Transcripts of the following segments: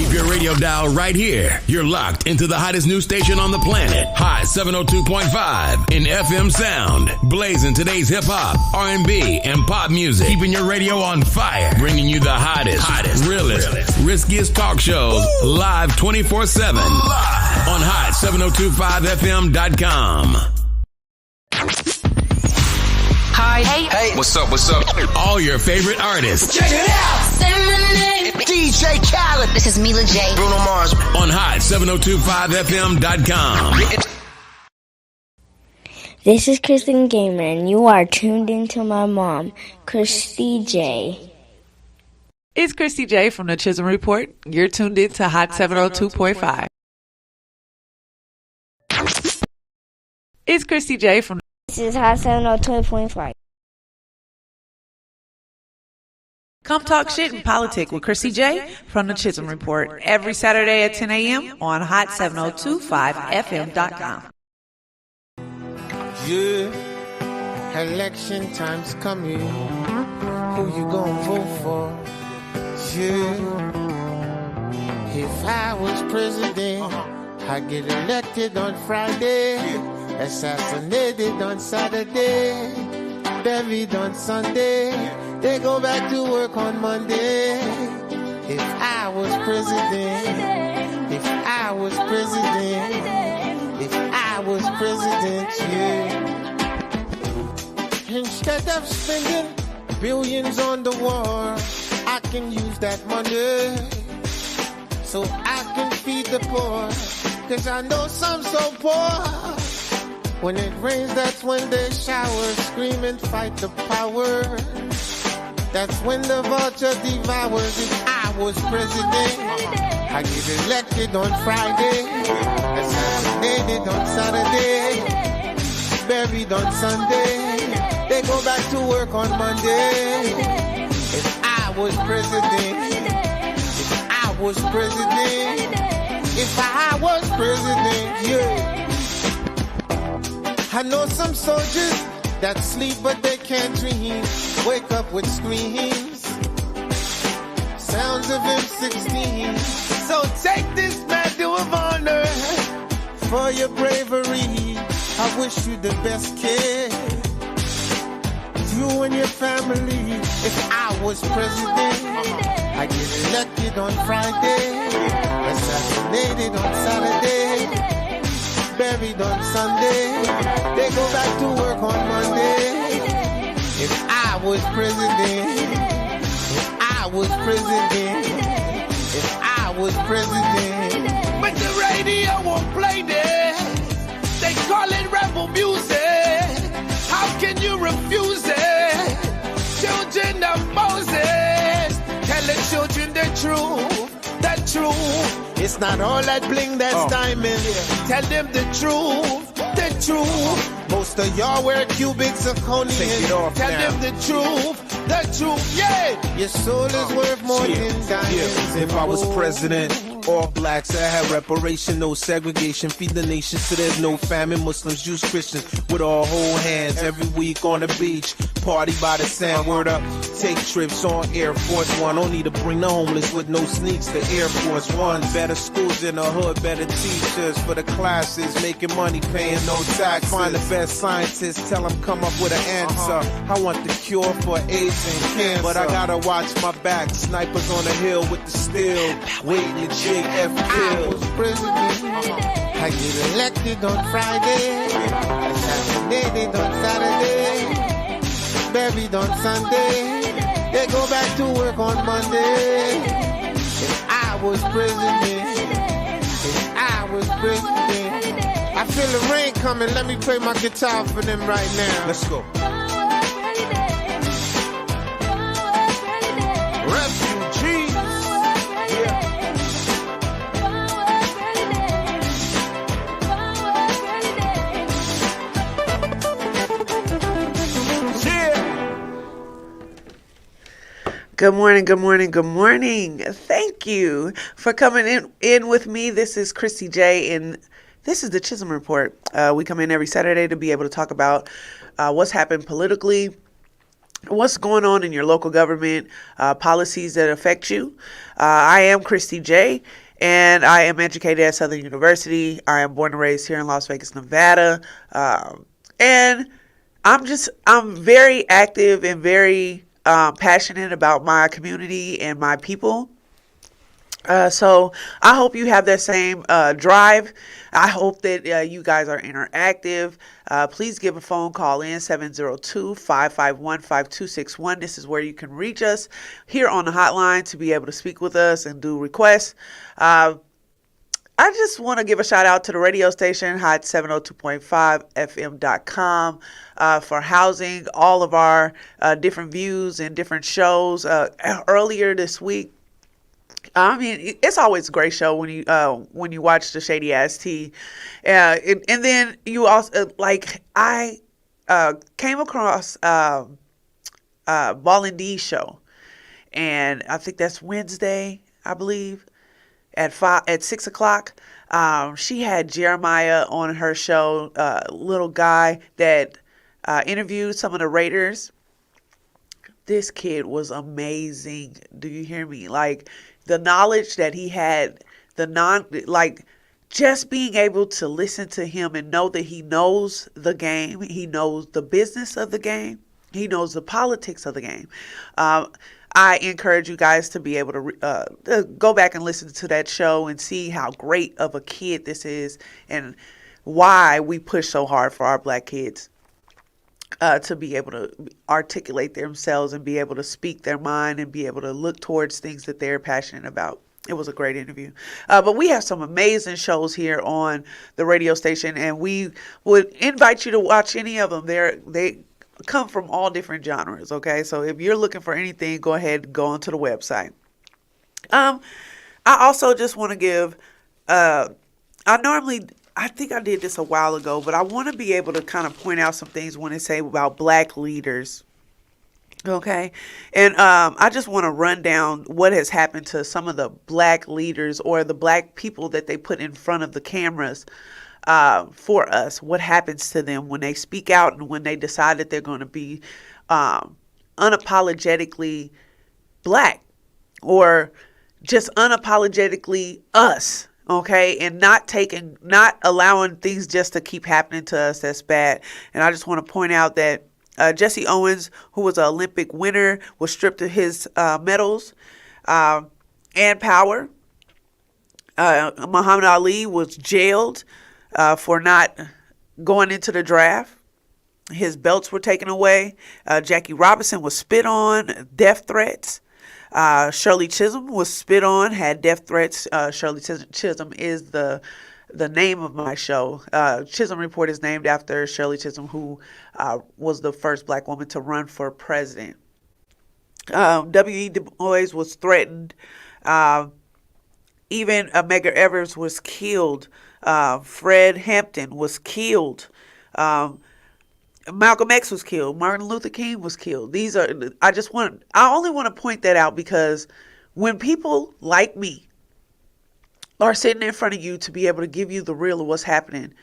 Keep your radio dial right here. You're locked into the hottest news station on the planet. Hot 702.5 in FM sound. Blazing today's hip-hop, R&B, and pop music. Keeping your radio on fire. Bringing you the hottest, realest, riskiest talk shows live 24/7 on hot7025fm.com. Hi. Hey. What's up? All your favorite artists. Check it out. Say my name. DJ Khaled. This is Mila J. Bruno Mars. On hot7025fm.com. This is Kristen Gamer, and you are tuned into my mom, Kristie J. It's Kristie J from the Chisholm Report. You're tuned in to Hot 702.5. It's Kristie J from This is Hot 702.5. Come Talk Shit and Politic with Kristie J from the Chisholm Report every Saturday at 10 a.m. on hot7025fm.com. Yeah, election time's coming. Who you gonna vote for? Yeah, if I was president, I'd get elected on Friday, assassinated on Saturday, buried on Sunday. They go back to work on Monday. If I was president, if I was president, if I was president, yeah. Instead of spending billions on the war, I can use that money so I can feed the poor. Cause I know some so poor. When it rains, that's when they shower, scream and fight the power. That's when the vulture devours. If I was president, I get elected on Friday, assassinated on Saturday, buried on Sunday. They go back to work on Monday. If I was president, if I was president, if I was president, yeah. I know some soldiers that sleep but they can't dream. Wake up with screams, sounds of M16. So take this medal of honor for your bravery. I wish you the best, kid. You and your family. If I was president, I get elected on Friday, assassinated on Saturday, buried on Sunday. They go back to work on Monday. If I was president, if I was president, if I was president. But the radio won't play this. They call it rebel music. How can you refuse it? Children of Moses, tell the children the truth, the truth. It's not all that bling that's diamond. Tell them the truth, the truth. Most of y'all wear cubic zirconium. Tell them the truth, yeah. Your soul is worth more than diamonds. If I was president, all blacks that have reparation, no segregation, feed the nation so there's no famine. Muslims, Jews, Christians, with all whole hands every week on the beach. Party by the sand, word up. Take trips on Air Force One. Don't need to bring the homeless with no sneaks to Air Force One. Better schools in the hood, better teachers for the classes, making money, paying no tax. Find the best scientists, tell them come up with an answer. I want the cure for AIDS and cancer, but I gotta watch my back. Snipers on the hill with the steel, waiting to JF kill. I was president, I get elected on Friday, assassinated on Saturday, buried on Sunday. They go back to work on Monday. If I was president, if I was president. I feel the rain coming. Let me play my guitar for them right now. Let's go. Refugees. Good morning, good morning, good morning. Thank you for coming in with me. This is Kristie J, and this is the Chisholm Report. We come in every Saturday to be able to talk about what's happened politically, what's going on in your local government, policies that affect you. I am Kristie J, and I am educated at Southern University. I am born and raised here in Las Vegas, Nevada. And I'm very active and very passionate about my community and my people. So I hope you have that same drive. I hope that you guys are interactive. Please give a phone call in 702-551-5261. This is where you can reach us here on the hotline to be able to speak with us and do requests. I just want to give a shout out to the radio station, Hot 702.5fm.com, for housing all of our different views and different shows. Earlier this week, I mean, it's always a great show when you watch the Shady Ass Tea, and then you also I came across Ball and D show, and I think that's Wednesday, I believe, at 6 o'clock. She had Jeremiah on her show, little guy that interviewed some of the Raiders. This kid was amazing. Do you hear me? Like, the knowledge that he had, just being able to listen to him and know that he knows the game, he knows the business of the game, he knows the politics of the game. I encourage you guys to be able to go back and listen to that show and see how great of a kid this is and why we push so hard for our black kids. To be able to articulate themselves and be able to speak their mind and be able to look towards things that they're passionate about. It was a great interview. But we have some amazing shows here on the radio station, and we would invite you to watch any of them. They come from all different genres, okay? So if you're looking for anything, go ahead and go onto the website. I also just want to give, I think I did this a while ago, but I want to be able to kind of point out some things when they say about black leaders. Okay. And I just want to run down what has happened to some of the black leaders or the black people that they put in front of the cameras for us. What happens to them when they speak out and when they decide that they're going to be unapologetically black or just unapologetically us. Okay, and not allowing things just to keep happening to us that's bad. And I just want to point out that Jesse Owens, who was an Olympic winner, was stripped of his medals and power. Muhammad Ali was jailed for not going into the draft. His belts were taken away. Jackie Robinson was spit on, death threats. Shirley Chisholm was spit on, had death threats. Shirley Chisholm is the name of my show. Chisholm Report is named after Shirley Chisholm, who was the first black woman to run for president. W.E. Du Bois was threatened. Even Medgar Evers was killed. Fred Hampton was killed. Malcolm X was killed. Martin Luther King was killed. I only want to point that out because when people like me are sitting in front of you to be able to give you the real of what's happening,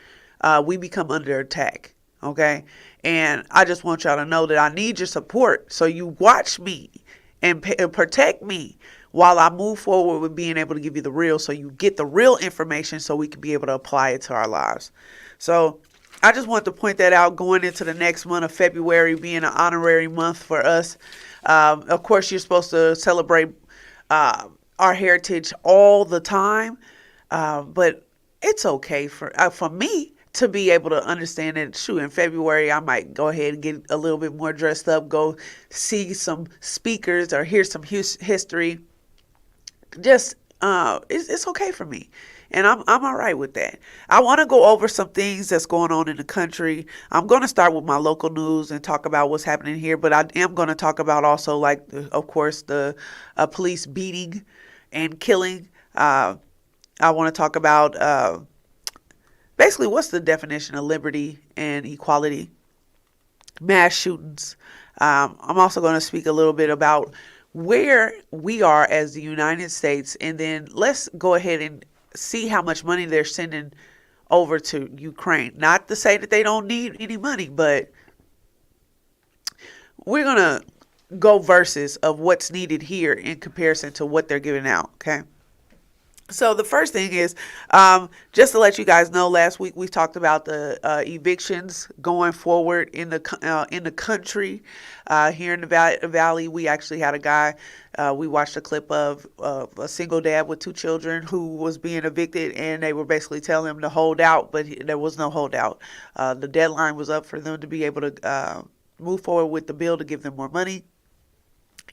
we become under attack. Okay. And I just want y'all to know that I need your support. So you watch me and protect me while I move forward with being able to give you the real, so you get the real information so we can be able to apply it to our lives. So I just want to point that out going into the next month of February being an honorary month for us. Of course, you're supposed to celebrate our heritage all the time, but it's okay for me to be able to understand that, in February, I might go ahead and get a little bit more dressed up, go see some speakers or hear some history. Just, it's okay for me. And I'm all right with that. I want to go over some things that's going on in the country. I'm going to start with my local news and talk about what's happening here. But I am going to talk about also, of course, the police beating and killing. I want to talk about basically what's the definition of liberty and equality. Mass shootings. I'm also going to speak a little bit about where we are as the United States. And then let's go ahead and see how much money they're sending over to Ukraine. Not to say that they don't need any money, but we're going to go verses of what's needed here in comparison to what they're giving out, okay? So the first thing is, just to let you guys know, last week we talked about the evictions going forward in the country. Here in the valley, we actually had a guy. We watched a clip of a single dad with 2 children who was being evicted, and they were basically telling him to hold out, but there was no holdout. The deadline was up for them to be able to move forward with the bill to give them more money.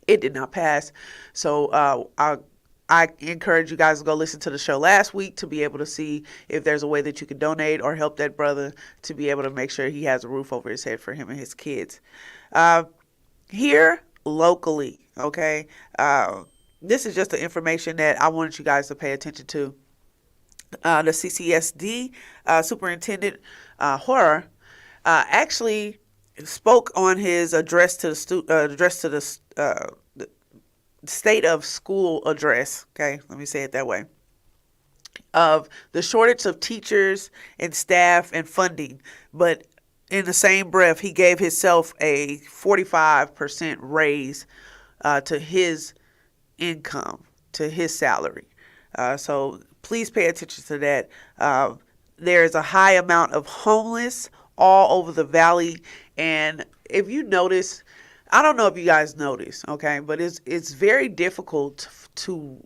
It did not pass. So I encourage you guys to go listen to the show last week to be able to see if there's a way that you can donate or help that brother to be able to make sure he has a roof over his head for him and his kids. Here locally, okay, this is just the information that I wanted you guys to pay attention to. The CCSD Superintendent Horror actually spoke on his address to the state of school address, okay, let me say it that way, of the shortage of teachers and staff and funding. But in the same breath, he gave himself a 45% raise to his income, to his salary. So please pay attention to that. There is a high amount of homeless all over the valley. And if you notice, I don't know if you guys notice, okay, but it's very difficult to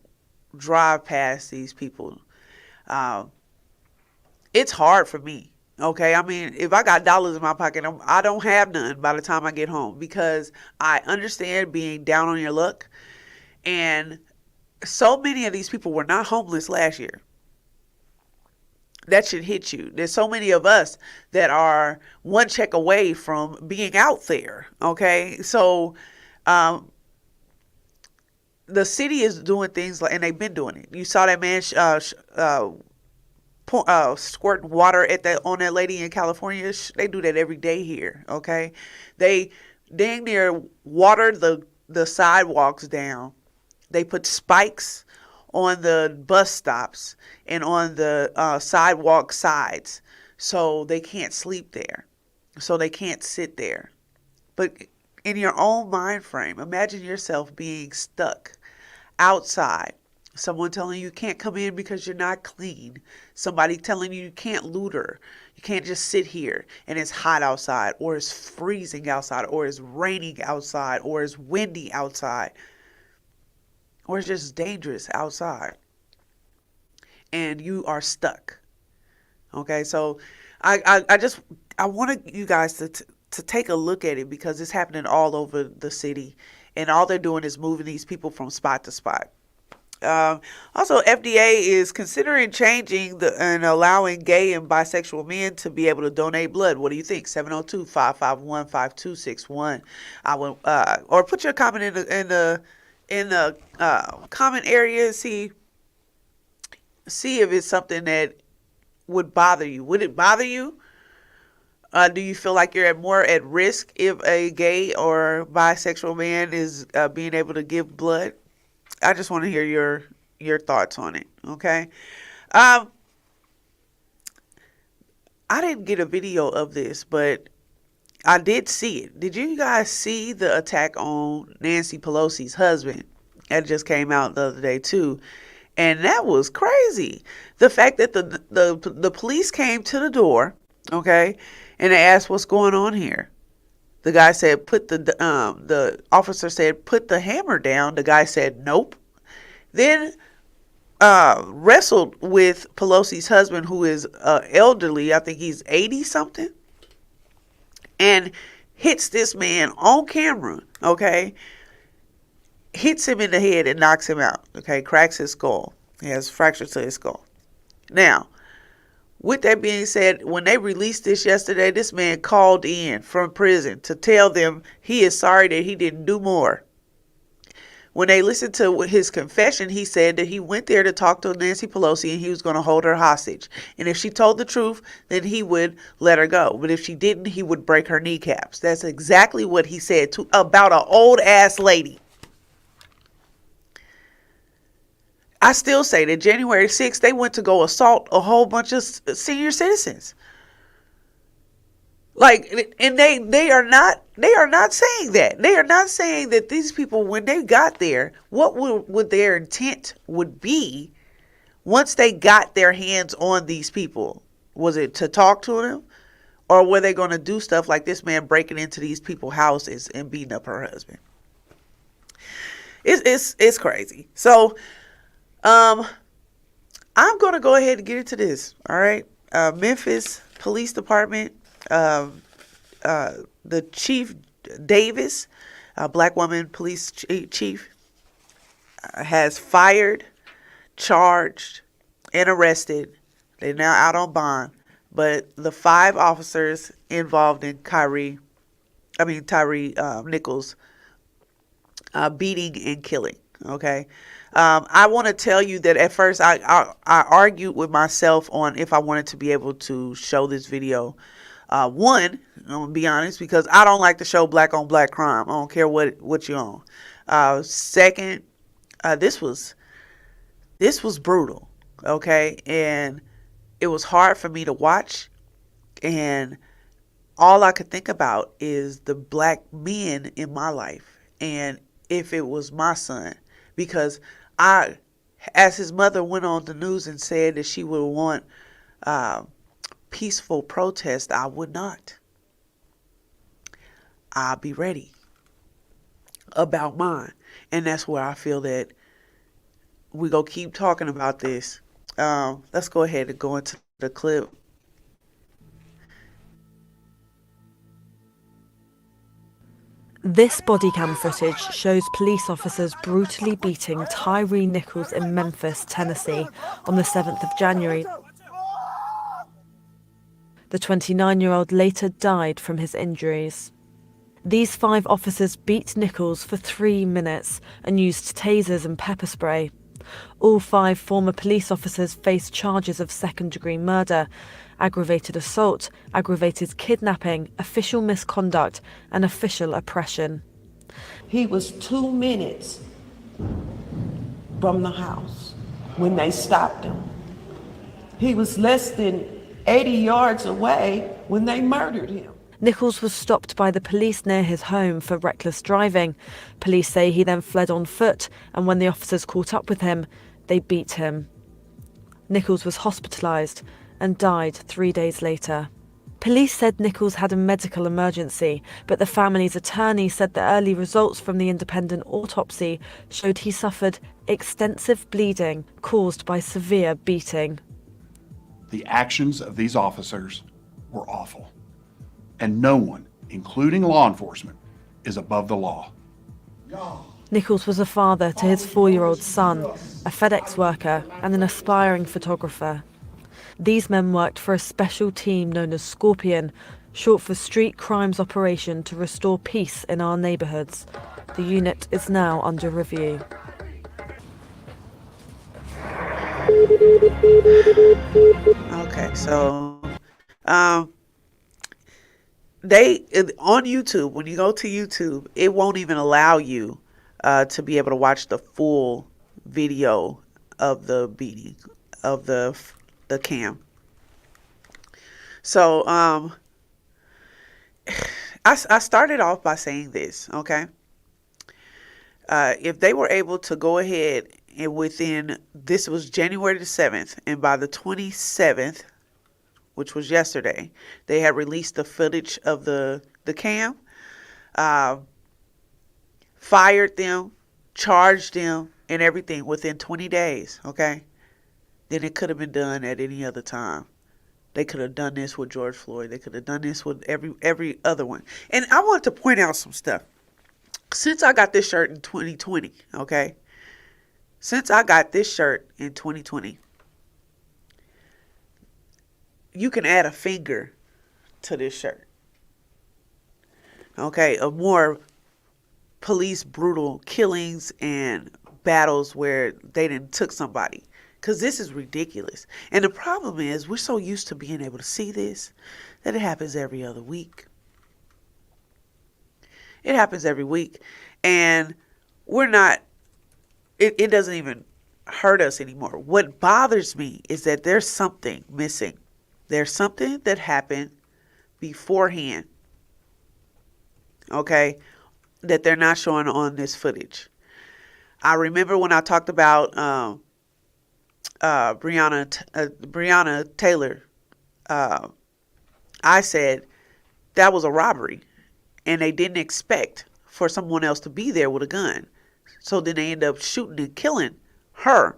drive past these people. It's hard for me, okay? I mean, if I got dollars in my pocket, I don't have none by the time I get home, because I understand being down on your luck. And so many of these people were not homeless last year. That should hit you. There's so many of us that are one check away from being out there, okay? So the city is doing things, and they've been doing it. You saw that man squirting water on that lady in California. They do that every day here, okay? They dang near water the sidewalks down. They put spikes on the bus stops and on the sidewalk sides, so they can't sleep there, so they can't sit there. But in your own mind frame, imagine yourself being stuck outside, someone telling you can't come in because you're not clean, somebody telling you can't looter, you can't just sit here, and it's hot outside, or it's freezing outside, or it's raining outside, or it's windy outside, or it's just dangerous outside, and you are stuck. Okay, so I want you guys to take a look at it, because it's happening all over the city, and all they're doing is moving these people from spot to spot. Also, FDA is considering changing and allowing gay and bisexual men to be able to donate blood. What do you think? 702-551-5261. I will, or put your comment in the comment area and see if it's something that would bother you. Would it bother you? Do you feel like you're more at risk if a gay or bisexual man is being able to give blood? I just want to hear your thoughts on it, okay? I didn't get a video of this, but I did see it. Did you guys see the attack on Nancy Pelosi's husband? That just came out the other day too. And that was crazy. The fact that the police came to the door, okay, and they asked what's going on here. The guy said, the officer said, put the hammer down. The guy said, nope. Then wrestled with Pelosi's husband, who is elderly. I think he's 80 something. And hits this man on camera, okay? Hits him in the head and knocks him out, okay? Cracks his skull. He has fractures to his skull. Now, with that being said, when they released this yesterday, this man called in from prison to tell them he is sorry that he didn't do more. When they listened to his confession, he said that he went there to talk to Nancy Pelosi and he was going to hold her hostage. And if she told the truth, then he would let her go. But if she didn't, he would break her kneecaps. That's exactly what he said about an old ass lady. I still say that January 6th, they went to go assault a whole bunch of senior citizens. Like, and they are not saying that. They are not saying that these people, when they got there, what would their intent would be once they got their hands on these people. Was it to talk to them, or were they going to do stuff like this man breaking into these people's houses and beating up her husband? It's crazy. So, I'm going to go ahead and get into this. All right, Memphis Police Department. The Chief Davis, a black woman police chief, has fired, charged, and arrested. They're now out on bond. But the 5 officers involved in Tyree Nichols beating and killing. Okay. I want to tell you that at first I argued with myself on if I wanted to be able to show this video. One, I'm gonna be honest, because I don't like to show black on black crime. I don't care what you're on. Second, this was brutal, okay, and it was hard for me to watch, and all I could think about is the black men in my life, and if it was my son, because as his mother went on the news and said that she would want peaceful protest, I would not. I'll be ready about mine. And that's where I feel that we go keep talking about this. Let's go ahead and go into the clip. This body cam footage shows police officers brutally beating Tyree Nichols in Memphis, Tennessee on the 7th of January. The 29-year-old later died from his injuries. These 5 officers beat Nichols for 3 minutes and used tasers and pepper spray. All 5 former police officers faced charges of second-degree murder, aggravated assault, aggravated kidnapping, official misconduct, and official oppression. He was 2 minutes from the house when they stopped him. He was less than 80 yards away when they murdered him. Nichols was stopped by the police near his home for reckless driving. Police say he then fled on foot, and when the officers caught up with him, they beat him. Nichols was hospitalised and died 3 days later. Police said Nichols had a medical emergency, but the family's attorney said the early results from the independent autopsy showed he suffered extensive bleeding caused by severe beating. The actions of these officers were awful, and no one, including law enforcement, is above the law. Nichols was a father to his 4-year-old son, a FedEx worker, and an aspiring photographer. These men worked for a special team known as Scorpion, short for Street Crimes Operation to restore peace in our neighbourhoods. The unit is now under review. Okay, so they on YouTube, when you go to YouTube, it won't even allow you to be able to watch the full video of the beating of the cam. So I started off by saying this, okay? If they were able to go ahead and this was January the 7th, and by the 27th, which was yesterday, they had released the footage of the cam, fired them, charged them, and everything within 20 days, okay? Then it could have been done at any other time. They could have done this with George Floyd. They could have done this with every other one. And I want to point out some stuff. Since I got this shirt in 2020, okay? Since I got this shirt in 2020, you can add a finger to this shirt. Okay, of more police brutal killings and battles where they didn't took somebody. Because this is ridiculous. And the problem is we're so used to being able to see this that it happens every other week. It happens every week. And we're not, it doesn't even hurt us anymore. What bothers me is that there's something missing. There's something that happened beforehand, okay, that they're not showing on this footage. I remember when I talked about Breonna Taylor, I said that was a robbery, and they didn't expect for someone else to be there with a gun. So then they end up shooting and killing her.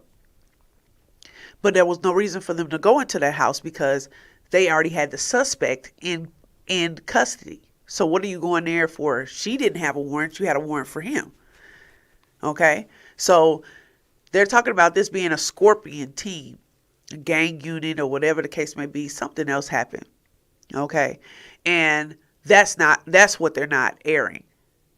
But there was no reason for them to go into that house because they already had the suspect in custody. So what are you going there for? She didn't have a warrant. You had a warrant for him. Okay? So they're talking about this being a scorpion team, a gang unit, or whatever the case may be. Something else happened. Okay? And that's what they're not airing.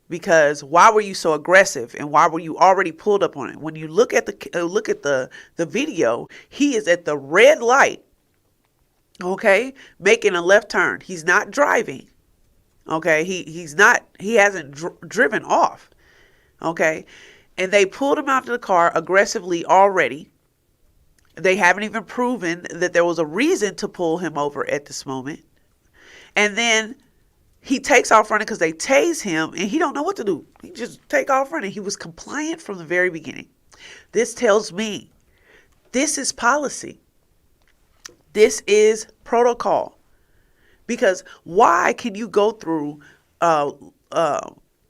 Because why were you so aggressive, and why were you already pulled up on it? When you look at the video, he is at the red light, okay, making a left turn. He's not driving, okay. He hasn't driven off, okay. And they pulled him out of the car aggressively already. They haven't even proven that there was a reason to pull him over at this moment, and then he takes off running because they tase him, and he don't know what to do. He just take off running. He was compliant from the very beginning. This tells me this is policy. This is protocol. Because why can you go through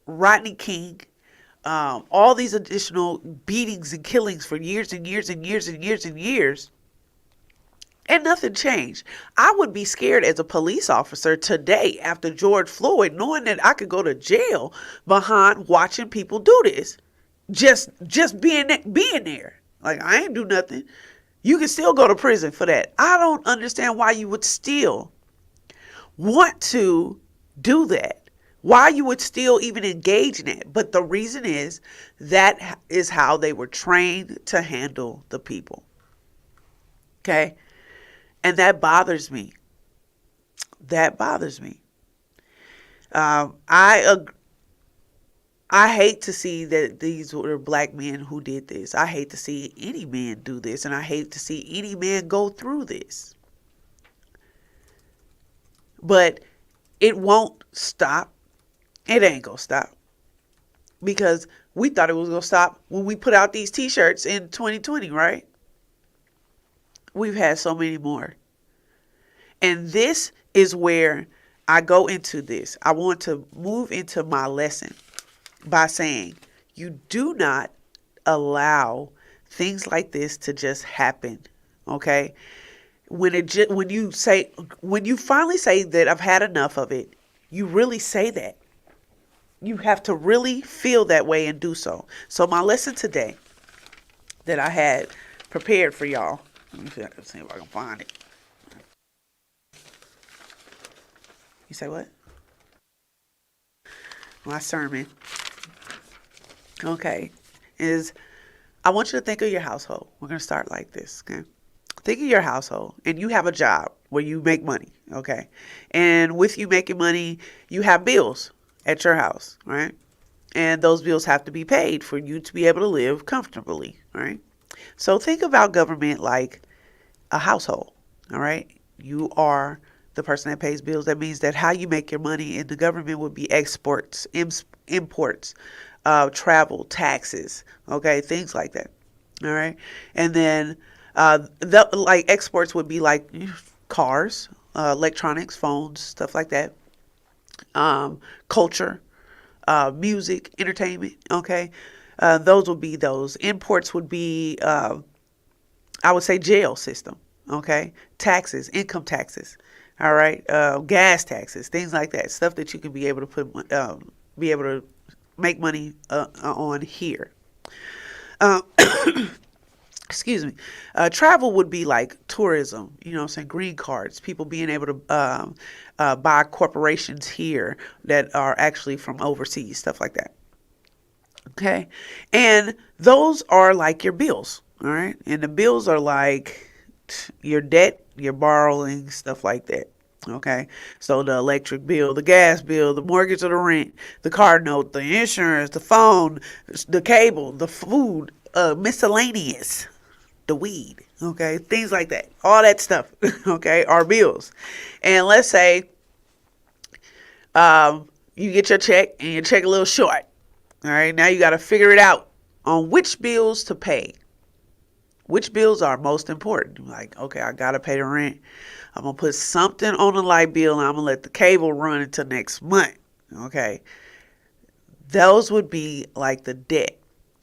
Rodney King, all these additional beatings and killings for years and years and years and years and years, and nothing changed? I would be scared as a police officer today after George Floyd, knowing that I could go to jail behind watching people do this. Just being there. Like, I ain't do nothing. You can still go to prison for that. I don't understand why you would still want to do that. Why you would still even engage in it. But the reason is that is how they were trained to handle the people. Okay? And that bothers me. That bothers me. I hate to see that these were black men who did this. I hate to see any man do this. And I hate to see any man go through this. But it won't stop. It ain't gonna stop. Because we thought it was gonna stop when we put out these t-shirts in 2020, right? We've had so many more. And this is where I go into this. I want to move into my lesson by saying you do not allow things like this to just happen. Okay? When you finally say that I've had enough of it, you really say that. You have to really feel that way and do so. So my lesson today that I had prepared for y'all. Let me see if I can find it. You say what? My sermon. Okay. Is I want you to think of your household. We're going to start like this. Okay. Think of your household, and you have a job where you make money. Okay. And with you making money, you have bills at your house, right? And those bills have to be paid for you to be able to live comfortably, right? So think about government like a household, all right? You are the person that pays bills. That means that how you make your money in the government would be exports, imports, travel, taxes, okay? Things like that, all right? And then like exports would be like cars, electronics, phones, stuff like that. Culture, music, entertainment, okay? Those would be those. Imports would be, I would say, jail system, okay? Taxes, income taxes, all right? Gas taxes, things like that. Stuff that you can be able to be able to make money on here. Excuse me. Travel would be like tourism, you know what I'm saying? Green cards, people being able to buy corporations here that are actually from overseas, stuff like that. Okay. And those are like your bills. All right. And the bills are like your debt, your borrowing, stuff like that. Okay. So the electric bill, the gas bill, the mortgage or the rent, the car note, the insurance, the phone, the cable, the food, miscellaneous, the weed. Okay. Things like that. All that stuff. Okay. Are bills. And let's say You get your check and your check a little short. All right, now you got to figure it out on which bills to pay. Which bills are most important? Like, okay, I got to pay the rent. I'm going to put something on the light bill and I'm going to let the cable run until next month. Okay. Those would be like the debt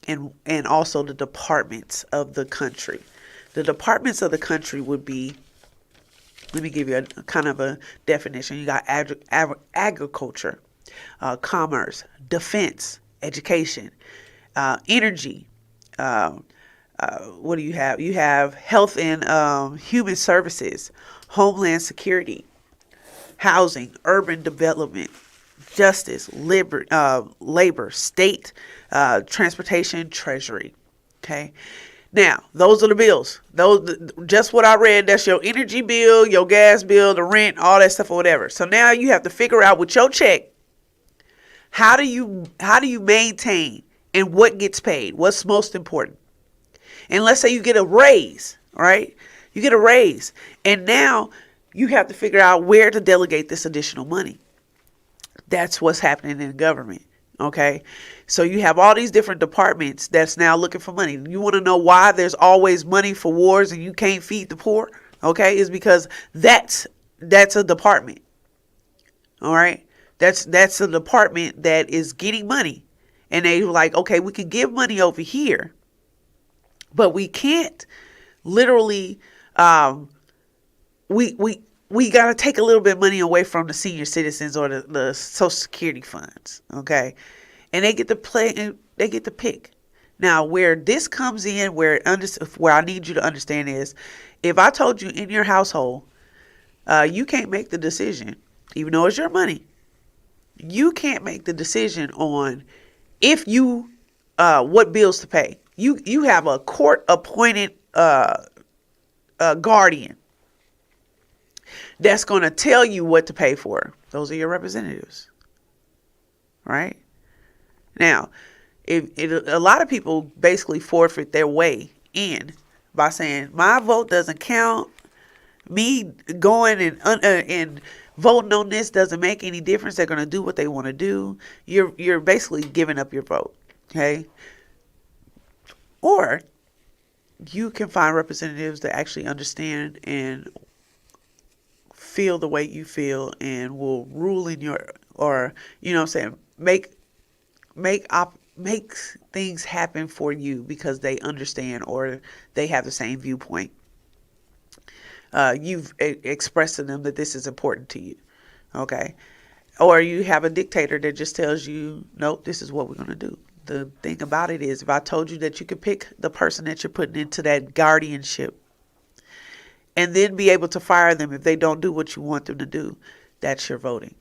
and also the departments of the country. The departments of the country would be, let me give you a kind of a definition. You got agriculture, commerce, defense, education, energy. What do you have? You have health and human services, homeland security, housing, urban development, justice, labor, state, transportation, treasury. Okay. Now, those are the bills. Those, just what I read, that's your energy bill, your gas bill, the rent, all that stuff or whatever. So now you have to figure out with your check, how do you maintain and what gets paid? What's most important? And let's say you get a raise, right? You get a raise. And now you have to figure out where to delegate this additional money. That's what's happening in the government. Okay. So you have all these different departments that's now looking for money. You want to know why there's always money for wars and you can't feed the poor? Okay. Is because that's a department. All right. That's a department that is getting money. And they like, okay, we can give money over here, but we can't literally, we got to take a little bit of money away from the senior citizens or the Social Security funds. Okay. And they get to play and they get to pick. Now, where this comes in, where I need you to understand is, if I told you in your household, you can't make the decision, even though it's your money, you can't make the decision on if you, what bills to pay. You have a court appointed, guardian that's going to tell you what to pay for. Those are your representatives, right? Now, a lot of people basically forfeit their way in by saying, my vote doesn't count. Me going and voting on this doesn't make any difference. They're going to do what they want to do. You're basically giving up your vote, okay? Or you can find representatives that actually understand and feel the way you feel and will rule in your, or, you know what I'm saying, make things happen for you because they understand or they have the same viewpoint. You've expressed to them that this is important to you. Okay. Or you have a dictator that just tells you, nope, this is what we're going to do. The thing about it is, if I told you that you could pick the person that you're putting into that guardianship and then be able to fire them if they don't do what you want them to do, that's your voting.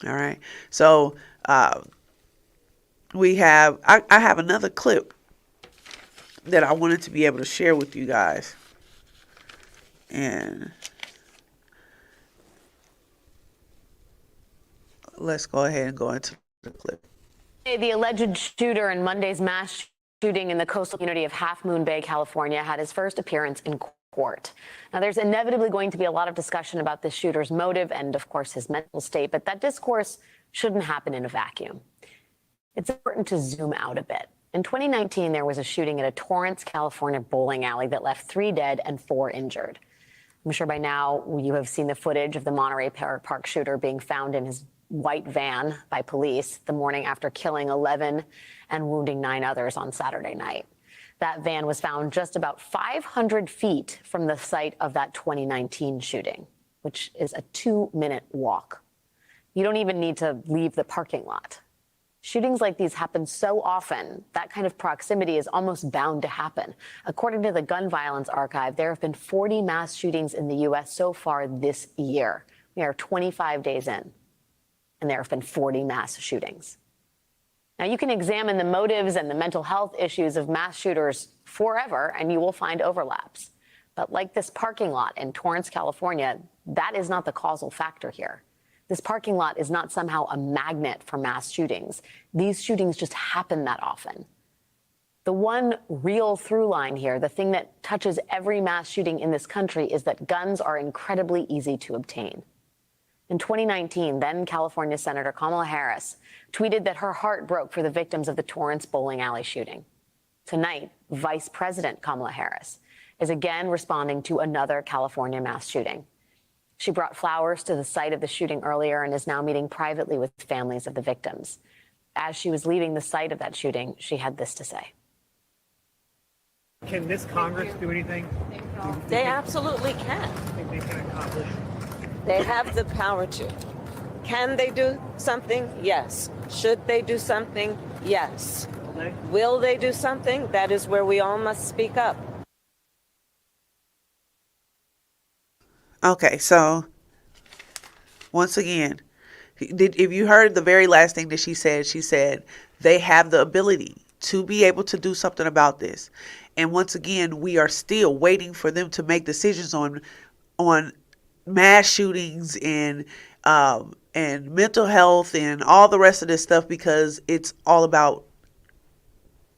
All right. So, I have another clip that I wanted to be able to share with you guys. And let's go ahead and go into the clip. The alleged shooter in Monday's mass shooting in the coastal community of Half Moon Bay, California, had his first appearance in court. Now, there's inevitably going to be a lot of discussion about this shooter's motive and, of course, his mental state, but that discourse shouldn't happen in a vacuum. It's important to zoom out a bit. In 2019, there was a shooting at a Torrance, California bowling alley that left 3 dead and 4 injured. I'm sure by now you have seen the footage of the Monterey Park shooter being found in his white van by police the morning after killing 11 and wounding 9 others on Saturday night. That van was found just about 500 feet from the site of that 2019 shooting, which is a 2-minute walk. You don't even need to leave the parking lot. Shootings like these happen so often, that kind of proximity is almost bound to happen. According to the Gun Violence Archive, there have been 40 mass shootings in the U.S. so far this year. We are 25 days in, and there have been 40 mass shootings. Now, you can examine the motives and the mental health issues of mass shooters forever, and you will find overlaps. But like this parking lot in Torrance, California, that is not the causal factor here. This parking lot is not somehow a magnet for mass shootings. These shootings just happen that often. The one real through line here, the thing that touches every mass shooting in this country, is that guns are incredibly easy to obtain. In 2019, then California Senator Kamala Harris tweeted that her heart broke for the victims of the Torrance bowling alley shooting. Tonight, Vice President Kamala Harris is again responding to another California mass shooting. She brought flowers to the site of the shooting earlier and is now meeting privately with families of the victims. As she was leaving the site of that shooting, she had this to say. Can this Congress do anything? They absolutely can. Think they can accomplish? They have the power to. Can they do something? Yes. Should they do something? Yes. Will they do something? That is where we all must speak up. Okay, so once again, if you heard the very last thing that she said they have the ability to be able to do something about this. And once again, we are still waiting for them to make decisions on mass shootings and mental health and all the rest of this stuff, because it's all about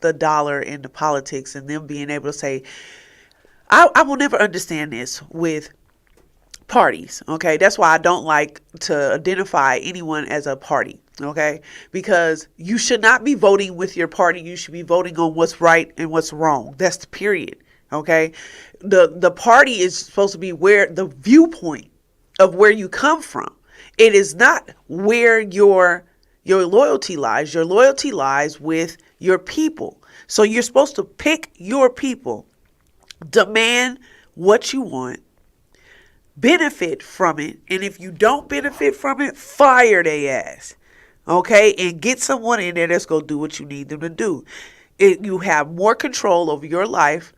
the dollar and the politics and them being able to say, I will never understand this with parties. Okay. That's why I don't like to identify anyone as a party. Okay. Because you should not be voting with your party. You should be voting on what's right and what's wrong. That's the period. Okay. The party is supposed to be where the viewpoint of where you come from. It is not where your loyalty lies. Your loyalty lies with your people. So you're supposed to pick your people, demand what you want, benefit from it, and if you don't benefit from it, fire their ass. Okay? And get someone in there that's going to do what you need them to do. You have more control over your life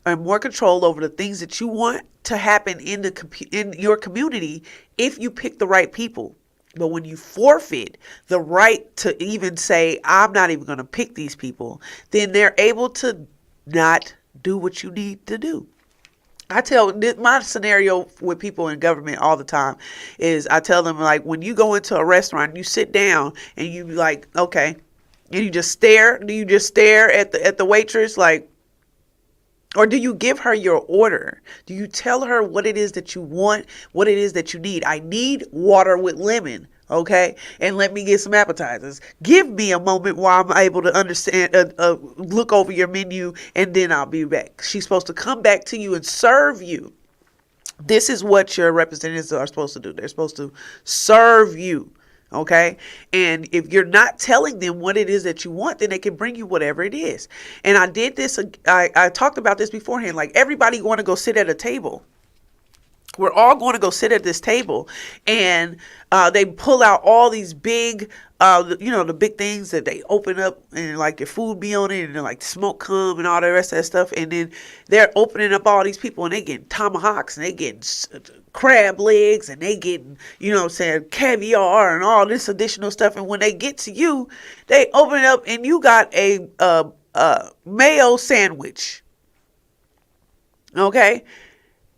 and more control over the things that you want to happen in your community if you pick the right people. But when you forfeit the right to even say, I'm not even going to pick these people, then they're able to not do what you need to do. I tell my scenario with people in government all the time is I tell them, like, when you go into a restaurant, you sit down and you like, okay, and you just stare. Do you just stare at the waitress, like, or do you give her your order? Do you tell her what it is that you want, what it is that you need? I need water with lemon, okay? And let me get some appetizers. Give me a moment while I'm able to understand, look over your menu, and then I'll be back. She's supposed to come back to you and serve you. This is what your representatives are supposed to do. They're supposed to serve you. Okay. And if you're not telling them what it is that you want, then they can bring you whatever it is. And I did this. I talked about this beforehand. Like, everybody want to go sit at a table. We're all going to go sit at this table, and they pull out all these big, the big things that they open up, and like your food be on it, and then like smoke come and all the rest of that stuff. And then they're opening up all these people, and they getting tomahawks, and they getting crab legs, and they getting, caviar and all this additional stuff. And when they get to you, they open it up, and you got a mayo sandwich. Okay.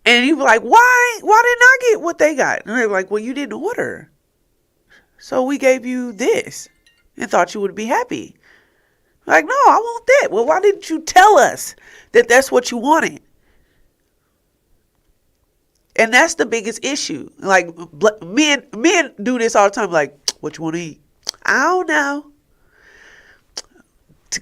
And you be like, why didn't I get what they got? And they're like, well, you didn't order. So we gave you this and thought you would be happy. Like, no, I want that. Well, why didn't you tell us that that's what you wanted? And that's the biggest issue. Like, men do this all the time. Like, what you want to eat? I don't know.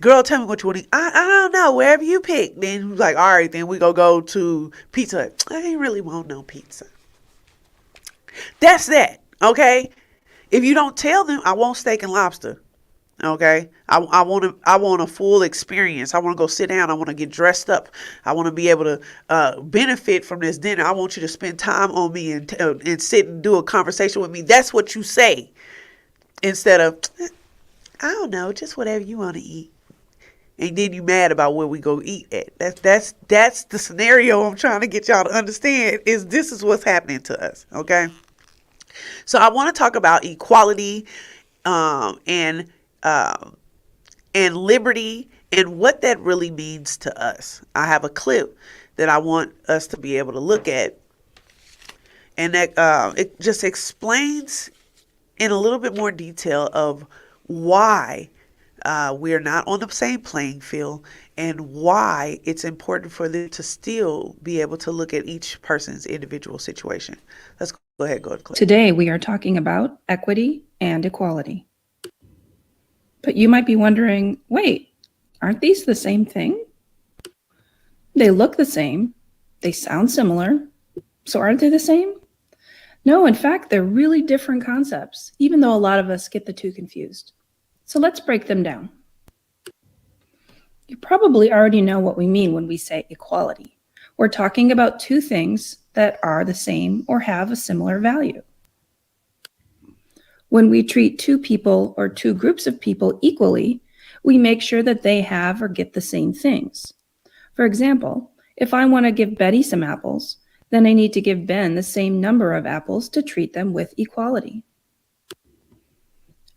Girl, tell me what you want to eat. I don't know. Wherever you pick. Then he's like, all right, then we go to Pizza Hut. I ain't really want no pizza. That's that. Okay. If you don't tell them, I want steak and lobster. Okay. I want a full experience. I want to go sit down. I want to get dressed up. I want to be able to benefit from this dinner. I want you to spend time on me and sit and do a conversation with me. That's what you say. Instead of, I don't know, just whatever you want to eat. And then you mad about where we go eat at. That's the scenario I'm trying to get y'all to understand, is this is what's happening to us. Okay. So I want to talk about equality, and liberty, and what that really means to us. I have a clip that I want us to be able to look at, and that it just explains in a little bit more detail of why we are not on the same playing field, and why it's important for them to still be able to look at each person's individual situation. Let's go ahead, go to Clay. Today we are talking about equity and equality. But you might be wondering, wait, aren't these the same thing? They look the same, they sound similar, so aren't they the same? No, in fact, they're really different concepts, even though a lot of us get the two confused. So let's break them down. You probably already know what we mean when we say equality. We're talking about two things that are the same or have a similar value. When we treat two people or two groups of people equally, we make sure that they have or get the same things. For example, if I want to give Betty some apples, then I need to give Ben the same number of apples to treat them with equality.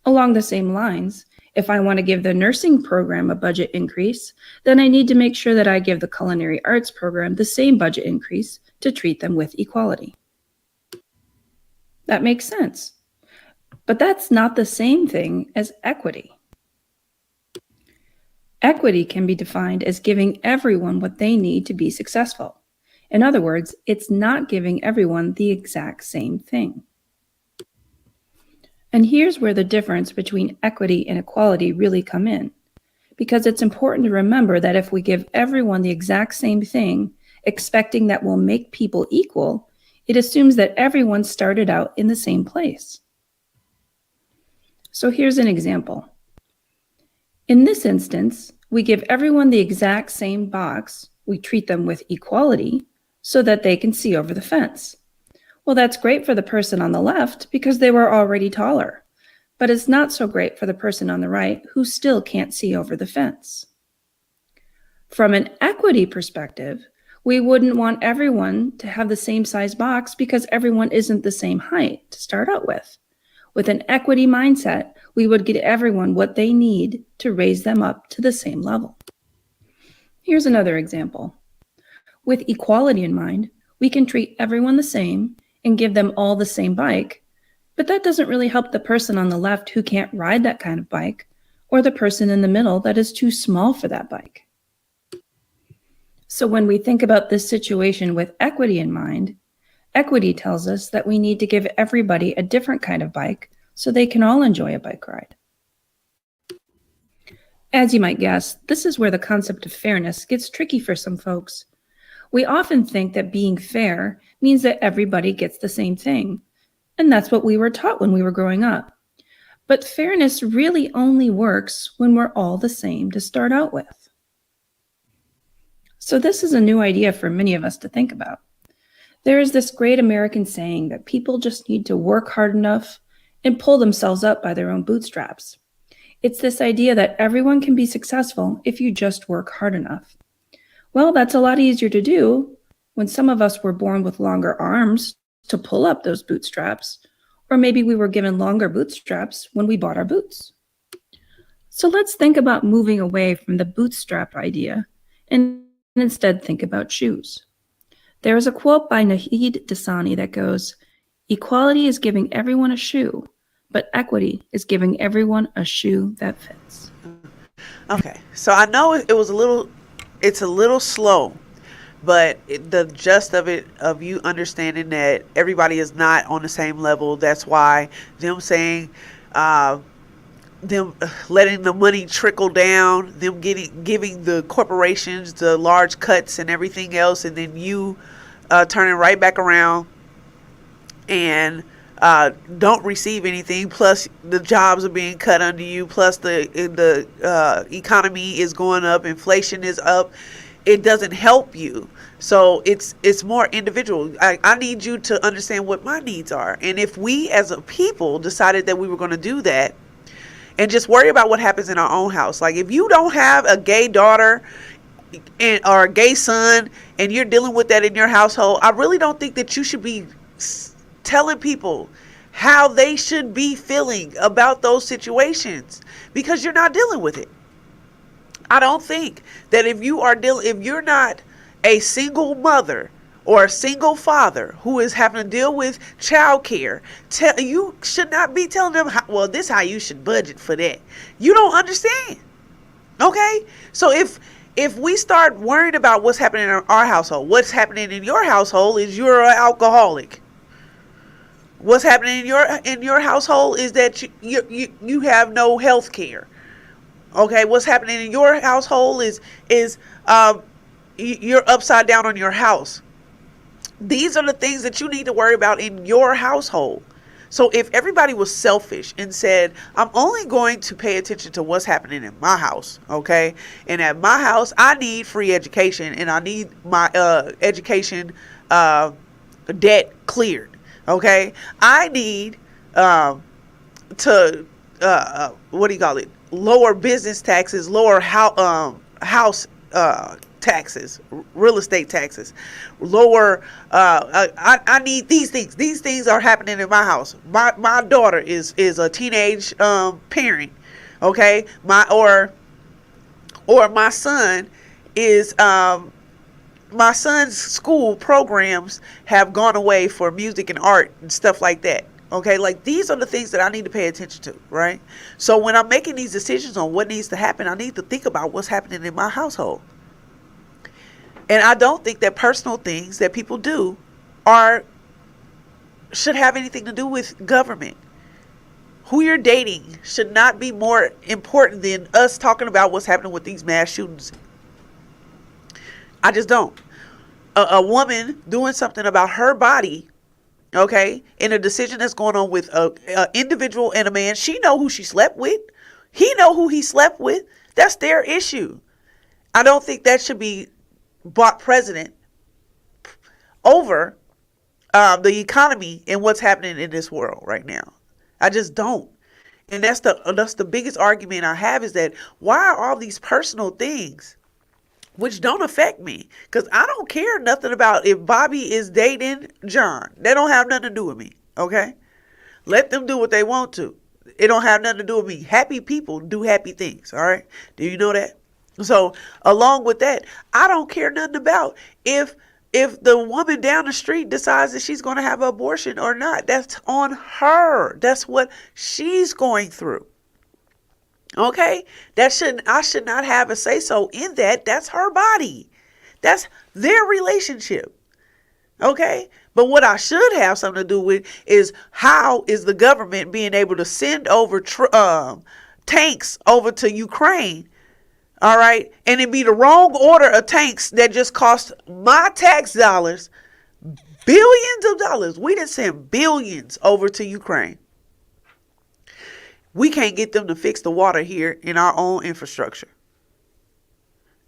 Along the same lines, if I want to give the nursing program a budget increase, then I need to make sure that I give the culinary arts program the same budget increase to treat them with equality. That makes sense. But that's not the same thing as equity. Equity can be defined as giving everyone what they need to be successful. In other words, it's not giving everyone the exact same thing. And here's where the difference between equity and equality really come in, because it's important to remember that if we give everyone the exact same thing, expecting that we'll make people equal, it assumes that everyone started out in the same place. So here's an example. In this instance, we give everyone the exact same box, we treat them with equality, so that they can see over the fence. Well, that's great for the person on the left because they were already taller, but it's not so great for the person on the right who still can't see over the fence. From an equity perspective, we wouldn't want everyone to have the same size box because everyone isn't the same height to start out with. With an equity mindset, we would get everyone what they need to raise them up to the same level. Here's another example. With equality in mind, we can treat everyone the same and give them all the same bike, but that doesn't really help the person on the left who can't ride that kind of bike, or the person in the middle that is too small for that bike. So when we think about this situation with equity in mind, equity tells us that we need to give everybody a different kind of bike so they can all enjoy a bike ride. As you might guess, this is where the concept of fairness gets tricky for some folks. We often think that being fair means that everybody gets the same thing, and that's what we were taught when we were growing up. But fairness really only works when we're all the same to start out with. So this is a new idea for many of us to think about. There is this great American saying that people just need to work hard enough and pull themselves up by their own bootstraps. It's this idea that everyone can be successful if you just work hard enough. Well, that's a lot easier to do when some of us were born with longer arms to pull up those bootstraps, or maybe we were given longer bootstraps when we bought our boots. So let's think about moving away from the bootstrap idea and instead think about shoes. There is a quote by Nahid Dasani that goes, "Equality is giving everyone a shoe, but equity is giving everyone a shoe that fits." Okay, so I know it's a little slow, but the gist of it, of you understanding that everybody is not on the same level, that's why them saying, them letting the money trickle down, them giving the corporations the large cuts and everything else, and then you turning right back around and don't receive anything, plus the jobs are being cut under you, plus the economy is going up, inflation is up. It doesn't help you. So it's more individual. I need you to understand what my needs are, and if we as a people decided that we were going to do that and just worry about what happens in our own house, like if you don't have a gay daughter or a gay son and you're dealing with that in your household, I really don't think that you should be telling people how they should be feeling about those situations, because you're not dealing with it. I don't think that if you're not a single mother or a single father who is having to deal with child care, you should not be telling them, well, this is how you should budget for that. You don't understand. Okay? So if we start worrying about what's happening in our household, what's happening in your household is you're an alcoholic. What's happening in your household is that you have no health care. Okay? What's happening in your household is you're upside down on your house. These are the things that you need to worry about in your household. So if everybody was selfish and said, I'm only going to pay attention to what's happening in my house, okay? And at my house, I need free education, and I need my education debt cleared, okay? I need to lower business taxes, lower house taxes, real estate taxes, lower. I need these things. These things are happening in my house. My daughter is a teenage parent. Okay, or my son is my son's school programs have gone away for music and art and stuff like that. Okay, like these are the things that I need to pay attention to, right? So when I'm making these decisions on what needs to happen, I need to think about what's happening in my household. And I don't think that personal things that people do should have anything to do with government. Who you're dating should not be more important than us talking about what's happening with these mass shootings. I just don't. A woman doing something about her body, okay, in a decision that's going on with an individual and a man, she know who she slept with. He know who he slept with. That's their issue. I don't think that should be bought president over the economy and what's happening in this world right now. I just don't. And that's the biggest argument I have, is that why are all these personal things which don't affect me? Because I don't care nothing about if Bobby is dating John. They don't have nothing to do with me. Okay? Let them do what they want to. It don't have nothing to do with me. Happy people do happy things. All right? Do you know that? So along with that, I don't care nothing about if the woman down the street decides that she's going to have an abortion or not. That's on her. That's what she's going through. Okay? I should not have a say so in that. That's her body. That's their relationship. Okay? But what I should have something to do with is how is the government being able to send over tanks over to Ukraine. All right. And it be the wrong order of tanks that just cost my tax dollars billions of dollars. We didn't send billions over to Ukraine. We can't get them to fix the water here in our own infrastructure.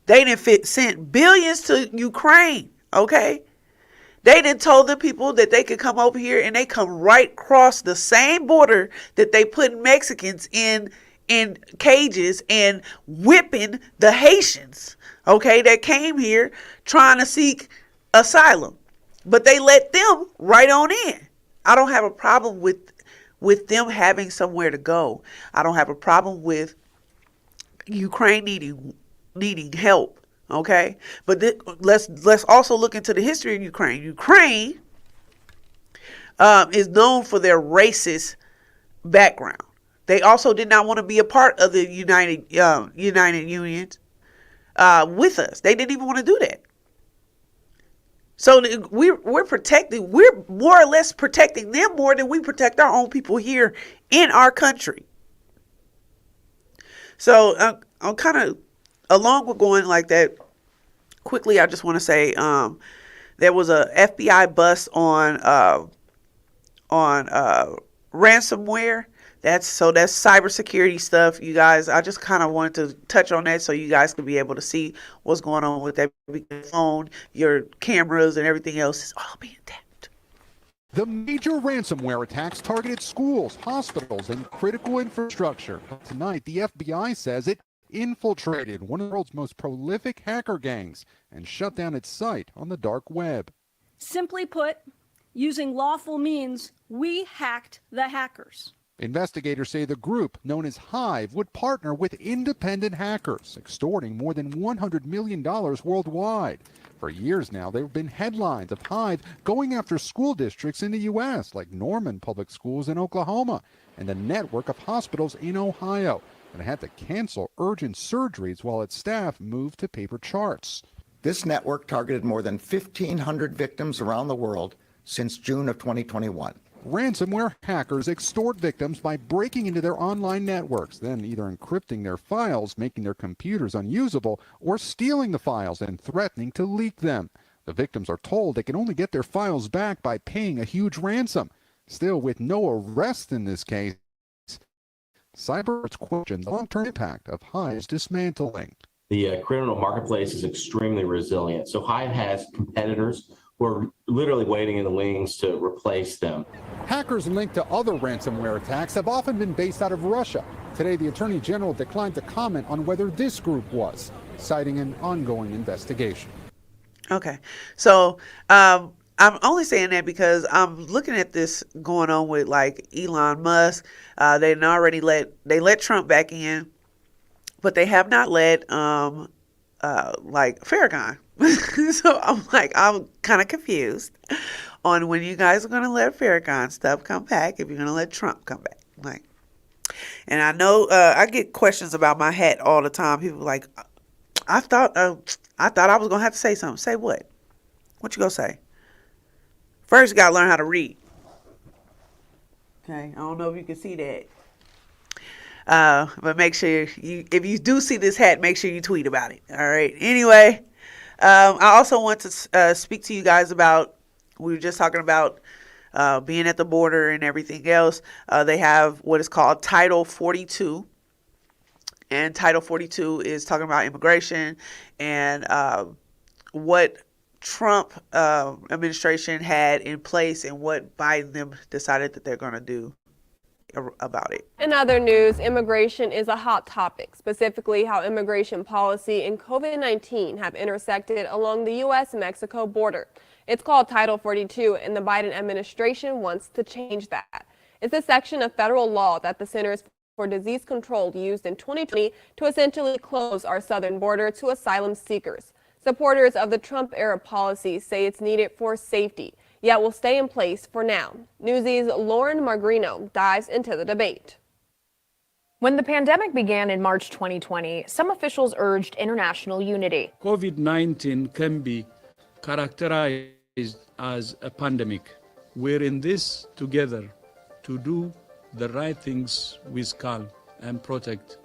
They didn't send billions to Ukraine. Okay. They didn't told the people that they could come over here, and they come right across the same border that they put Mexicans in cages and whipping the Haitians, okay, that came here trying to seek asylum. But they let them right on in. I don't have a problem with them having somewhere to go. I don't have a problem with Ukraine needing help, okay? But let's also look into the history of Ukraine. Ukraine is known for their racist background. They also did not want to be a part of the United Union with us. They didn't even want to do that. So we're protecting. We're more or less protecting them more than we protect our own people here in our country. So I'm kind of, along with going like that, quickly, I just want to say there was a FBI bust on ransomware. That's cybersecurity stuff, you guys. I just kind of wanted to touch on that so you guys can be able to see what's going on with that phone, your cameras, and everything else is all being tapped. The major ransomware attacks targeted schools, hospitals, and critical infrastructure. Tonight, the FBI says it infiltrated one of the world's most prolific hacker gangs and shut down its site on the dark web. Simply put, using lawful means, we hacked the hackers. Investigators say the group, known as Hive, would partner with independent hackers, extorting more than $100 million worldwide. For years now, there have been headlines of Hive going after school districts in the U.S., like Norman Public Schools in Oklahoma, and a network of hospitals in Ohio, and had to cancel urgent surgeries while its staff moved to paper charts. This network targeted more than 1,500 victims around the world since June of 2021. Ransomware hackers extort victims by breaking into their online networks, then either encrypting their files, making their computers unusable, or stealing the files and threatening to leak them. The victims are told they can only get their files back by paying a huge ransom. Still, with no arrest in this case, cyber's question the long-term impact of Hive's dismantling. The criminal marketplace is extremely resilient. So Hive has competitors who are literally waiting in the wings to replace them. Hackers linked to other ransomware attacks have often been based out of Russia. Today, the Attorney General declined to comment on whether this group was, citing an ongoing investigation. Okay. So I'm only saying that because I'm looking at this going on with like Elon Musk. They already let Trump back in, but they have not let like Farrakhan. So I'm kind of confused on when you guys are going to let Farrakhan stuff come back, if you're going to let Trump come back. And I know I get questions about my hat all the time. People like, I thought I was going to have to say something. Say what? What you going to say? First, you got to learn how to read. Okay, I don't know if you can see that. But make sure if you do see this hat, make sure you tweet about it. All right. Anyway, I also want to speak to you guys about, we were just talking about being at the border and everything else. They have what is called Title 42. And Title 42 is talking about immigration and what Trump administration had in place and what Biden them decided that they're going to do about it. In other news, immigration is a hot topic, specifically how immigration policy and COVID-19 have intersected along the U.S.-Mexico border. It's called Title 42, and the Biden administration wants to change that. It's a section of federal law that the Centers for Disease Control used in 2020 to essentially close our southern border to asylum seekers. Supporters of the Trump-era policy say it's needed for safety, yet will stay in place for now. Newsy's Lauren Margrino dives into the debate. When the pandemic began in March 2020, some officials urged international unity. COVID-19 can be characterized as a pandemic. We're in this together to do the right things with calm and protect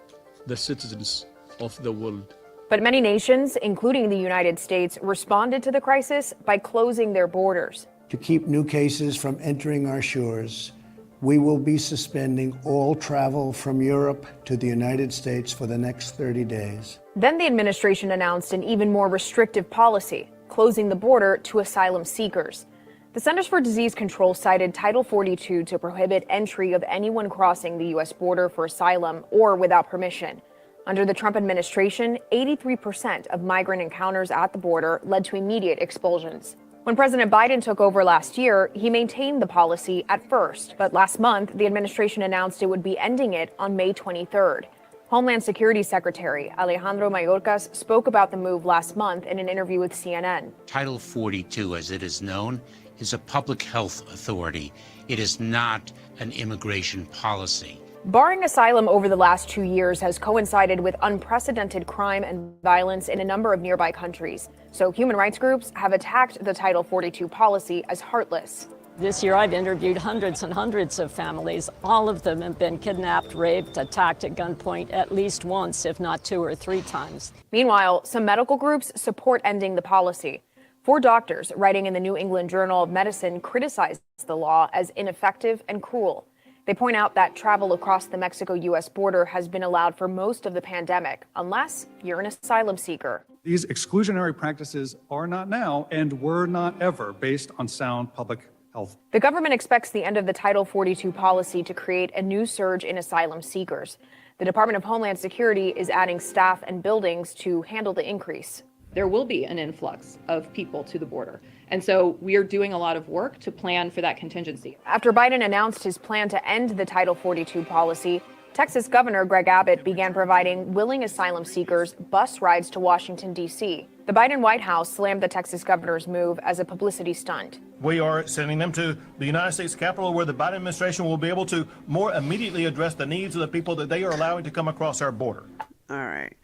the citizens of the world. But many nations, including the United States, responded to the crisis by closing their borders. To keep new cases from entering our shores, we will be suspending all travel from Europe to the United States for the next 30 days. Then the administration announced an even more restrictive policy, closing the border to asylum seekers. The Centers for Disease Control cited Title 42 to prohibit entry of anyone crossing the U.S. border for asylum or without permission. Under the Trump administration, 83% of migrant encounters at the border led to immediate expulsions. When President Biden took over last year, he maintained the policy at first, but last month, the administration announced it would be ending it on May 23rd. Homeland Security Secretary Alejandro Mayorkas spoke about the move last month in an interview with CNN. Title 42, as it is known, is a public health authority. It is not an immigration policy. Barring asylum over the last 2 years has coincided with unprecedented crime and violence in a number of nearby countries. So human rights groups have attacked the Title 42 policy as heartless. This year I've interviewed hundreds and hundreds of families. All of them have been kidnapped, raped, attacked at gunpoint at least once, if not 2 or 3 times. Meanwhile, some medical groups support ending the policy. 4 doctors writing in the New England Journal of Medicine criticized the law as ineffective and cruel. They point out that travel across the Mexico-U.S. border has been allowed for most of the pandemic, unless you're an asylum seeker. These exclusionary practices are not now and were not ever based on sound public health. The government expects the end of the Title 42 policy to create a new surge in asylum seekers. The Department of Homeland Security is adding staff and buildings to handle the increase. there will be an influx of people to the border. And so we are doing a lot of work to plan for that contingency. After Biden announced his plan to end the Title 42 policy, Texas Governor Greg Abbott began providing willing asylum seekers bus rides to Washington, D.C. The Biden White House slammed the Texas governor's move as a publicity stunt. We are sending them to the United States Capitol, where the Biden administration will be able to more immediately address the needs of the people that they are allowing to come across our border. All right.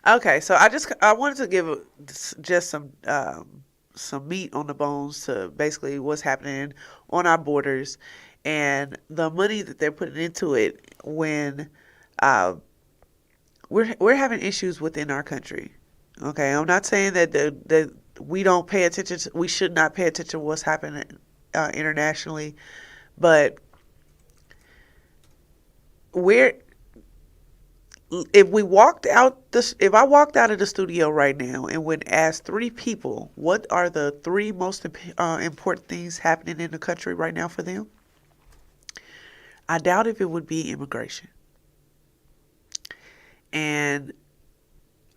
Okay, so I wanted to give just some meat on the bones to basically what's happening on our borders and the money that they're putting into it when we're having issues within our country. Okay, I'm not saying that we don't pay attention. We should not pay attention to what's happening internationally, but if I walked out of the studio right now and would ask 3 people what are the 3 most important things happening in the country right now for them, I doubt if it would be immigration. And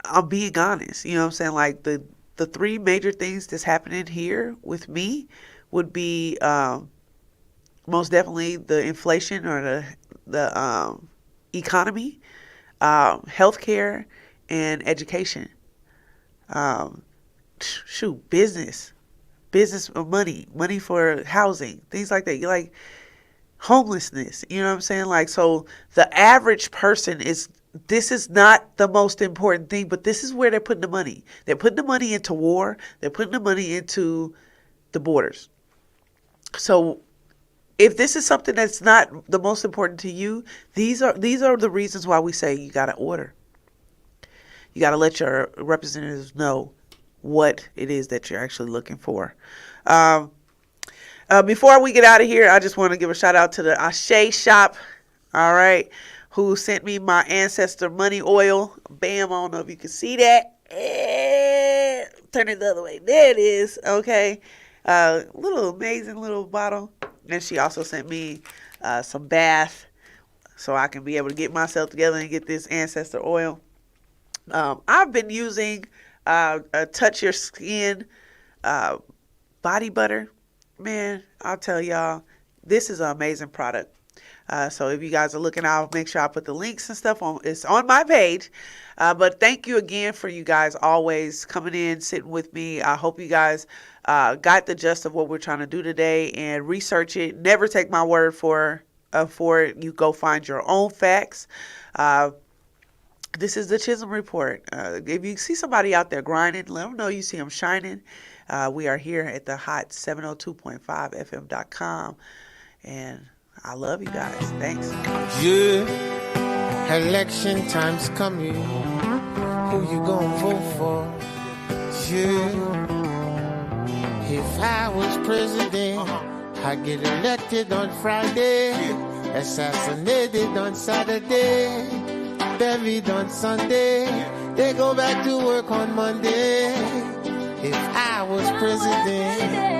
I'm being honest, you know what I'm saying? Like the 3 major things that's happening here with me would be most definitely the inflation or the economy, healthcare, and education. Business money for housing, things like that. Like homelessness, you know what I'm saying? Like, so the average person this is not the most important thing, but this is where they're putting the money. They're putting the money into war. They're putting the money into the borders. So if this is something that's not the most important to you, these are the reasons why we say you got to order. You got to let your representatives know what it is that you're actually looking for. Before we get out of here, I just want to give a shout out to the Ashe shop, all right, who sent me my ancestor money oil. Bam, I don't know if you can see that. Turn it the other way. There it is. Okay. Little amazing little bottle. And she also sent me some bath so I can be able to get myself together and get this ancestor oil. I've been using Touch Your Skin body butter. Man, I'll tell y'all, this is an amazing product. So if you guys are looking, I'll make sure I put the links and stuff on. It's on my page. But thank you again for you guys always coming in, sitting with me. I hope you guys got the gist of what we're trying to do today and research it. Never take my word for it. You go find your own facts. This is the Chisholm Report. If you see somebody out there grinding, let them know you see them shining. We are here at the hot 702.5fm.com. And I love you guys. Thanks. Yeah, election time's coming. Who you gonna vote for? Yeah, if I was president, I'd get elected on Friday, assassinated on Saturday, buried on Sunday. They go back to work on Monday. If I was president.